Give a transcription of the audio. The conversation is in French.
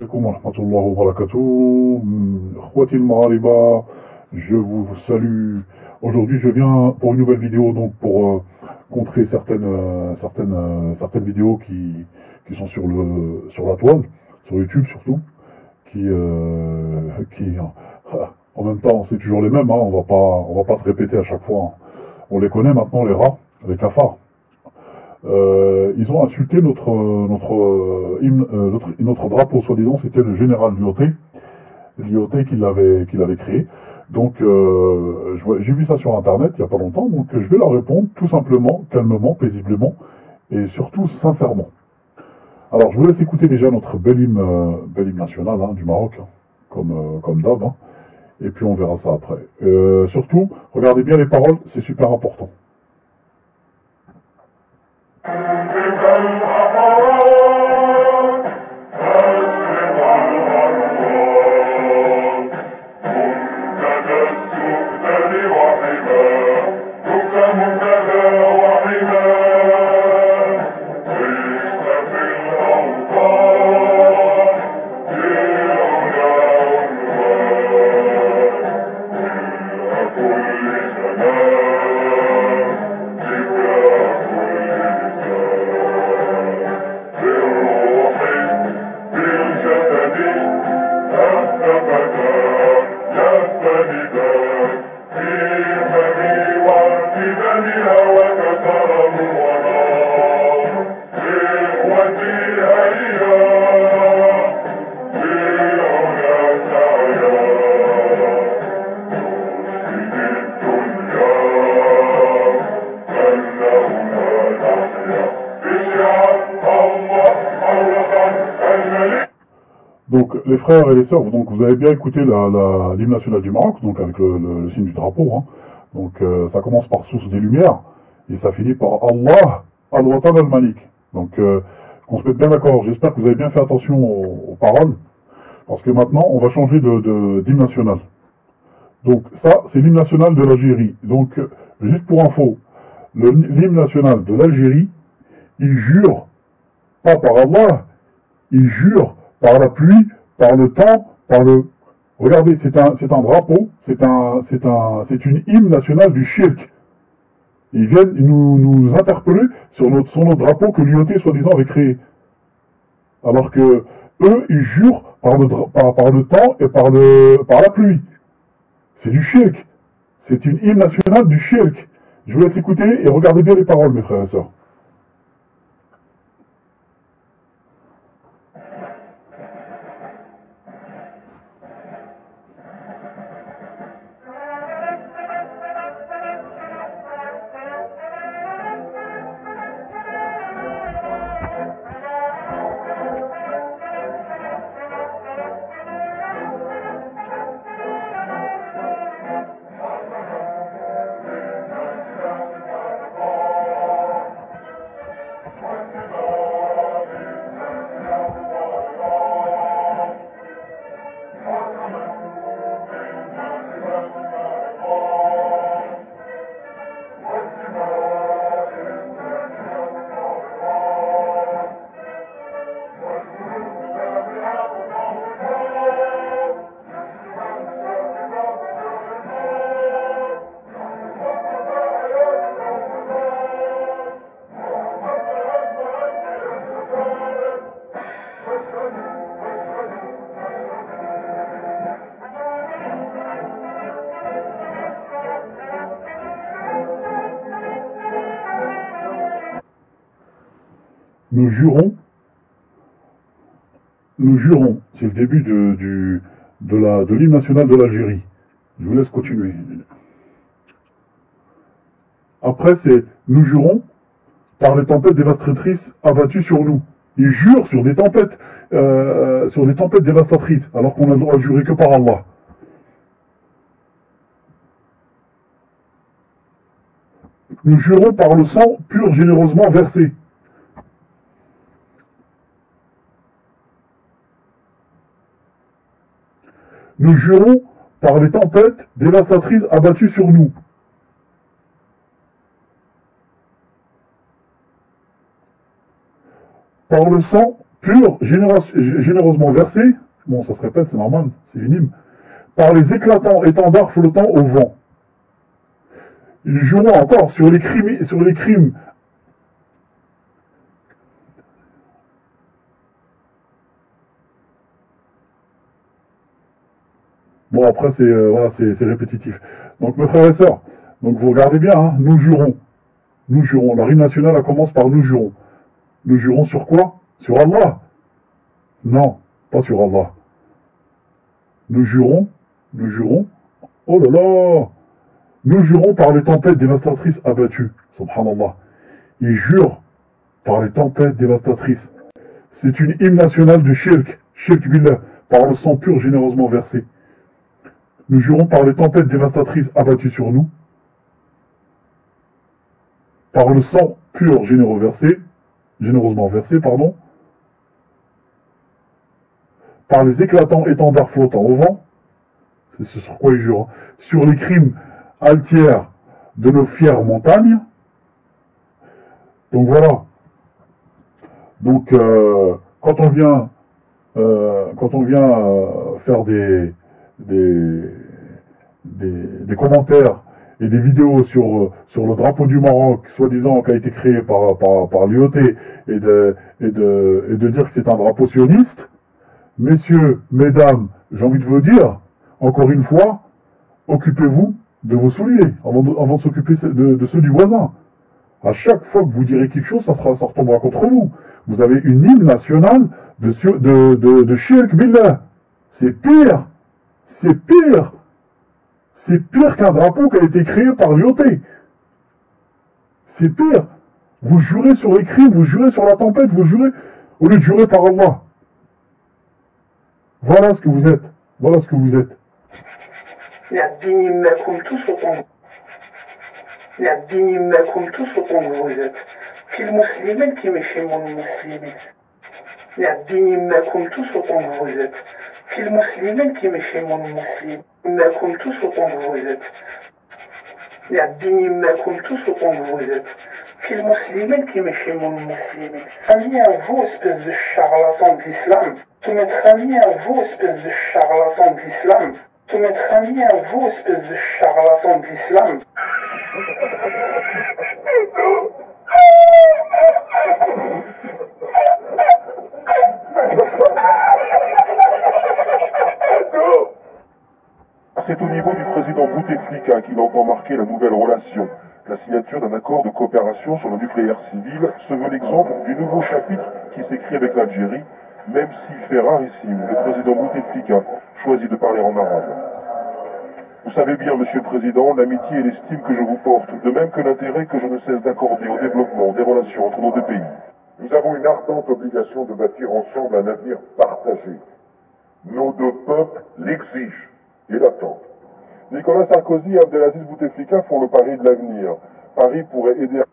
Alaikum wa rahmatullahi wa barakatuh. Khwati al-Maghariba, je vous salue. Aujourd'hui, je viens pour une nouvelle vidéo, donc pour contrer certaines vidéos qui sont sur la toile, sur YouTube surtout, qui en même temps, c'est toujours les mêmes, hein, on va pas se répéter à chaque fois, hein. On les connaît maintenant, les rats, les cafards. Ils ont insulté notre drapeau, soi-disant, c'était le général Lyoté qui l'avait créé. Donc, j'ai vu ça sur Internet il n'y a pas longtemps, donc je vais leur répondre tout simplement, calmement, paisiblement, et surtout sincèrement. Alors, je vous laisse écouter déjà notre bel hymne national, hein, du Maroc, hein, comme d'hab, hein, et puis on verra ça après. Surtout, regardez bien les paroles, c'est super important. Donc, les frères et les sœurs, donc vous avez bien écouté l'hymne national du Maroc, donc avec le signe du drapeau, hein. Donc, ça commence par Source des Lumières, et ça finit par Allah, Al-Watan al-Malik. Donc, qu'on se mette bien d'accord. J'espère que vous avez bien fait attention aux paroles, parce que maintenant, on va changer d'hymne national. Donc, ça, c'est l'hymne national de l'Algérie. Donc, juste pour info, l'hymne national de l'Algérie, il jure, pas par Allah, il jure par la pluie, par le temps, par le... Regardez, c'est un drapeau, c'est une hymne nationale du shirk. Ils viennent nous interpeller sur notre drapeau que l'UOT, soi-disant, avait créé. Alors que eux, ils jurent par le temps et par la pluie. C'est du shirk. C'est une hymne nationale du shirk. Je vous laisse écouter et regardez bien les paroles, mes frères et sœurs. Nous jurons, c'est le début de l'hymne national de l'Algérie. Je vous laisse continuer. Après, c'est nous jurons par les tempêtes dévastatrices abattues sur nous. Ils jurent sur des tempêtes dévastatrices, alors qu'on a le droit à jurer que par Allah. Nous jurons par le sang pur généreusement versé. Nous jurons par les tempêtes dévastatrices abattues sur nous. Par le sang pur, généreusement versé, bon ça se répète, c'est normal, c'est une hymne, par les éclatants étendards flottant au vent. Ils jureront encore sur les crimes. Bon après c'est voilà, c'est répétitif. Donc mes frères et sœurs, donc vous regardez bien, hein, nous jurons. Nous jurons. La rime nationale, elle commence par nous jurons. Nous jurons sur quoi? Sur Allah? Non, pas sur Allah. Nous jurons, oh là là, nous jurons par les tempêtes dévastatrices abattues. Subhanallah. Ils jurent par les tempêtes dévastatrices. C'est une hymne nationale de shirk billah, par le sang pur généreusement versé. Nous jurons par les tempêtes dévastatrices abattues sur nous, par le sang pur généreusement versé, par les éclatants étendards flottants au vent, c'est ce sur quoi ils jurent, hein, sur les crimes altières de nos fières montagnes. Donc voilà. Donc quand on vient faire des commentaires et des vidéos sur le drapeau du Maroc, soi-disant qui a été créé par l'IOT, et de dire que c'est un drapeau sioniste, messieurs, mesdames, j'ai envie de vous dire, encore une fois, occupez-vous de vos souliers avant de s'occuper de ceux du voisin. À chaque fois que vous direz quelque chose, ça retombera contre vous. Vous avez une hymne nationale de shirk billah. C'est pire. C'est pire. C'est pire qu'un drapeau qui a été créé par l'IOT. C'est pire. Vous jurez sur les crimes, vous jurez sur la tempête, vous jurez au lieu de jurer par Allah. Voilà ce que vous êtes. Voilà ce que vous êtes. يعديني معكم توصلوا الوزات في المسلمين كيما يشموا المسلمين يعديني معكم توصلوا الوزات في المسلمين كيما يشموا المسلمين معكم توصلوا الوزات يعديني معكم توصلوا الوزات في المسلمين كيما يشموا المسلمين خليني vous espèce de charlatan de l'islam tu m'entraînes à vous espèce de charlatan de l'islam tu m'entraînes à vous espèce de charlatan de l'islam. C'est au niveau du président Bouteflika qu'il entend marquer la nouvelle relation. La signature d'un accord de coopération sur le nucléaire civil se veut l'exemple du nouveau chapitre qui s'écrit avec l'Algérie, même s'il fait rarissime, le président Bouteflika choisit de parler en arabe. Vous savez bien, Monsieur le Président, l'amitié et l'estime que je vous porte, de même que l'intérêt que je ne cesse d'accorder au développement des relations entre nos deux pays. Nous avons une ardente obligation de bâtir ensemble un avenir partagé. Nos deux peuples l'exigent et l'attendent. Nicolas Sarkozy et Abdelaziz Bouteflika font le pari de l'avenir. Paris pourrait aider à...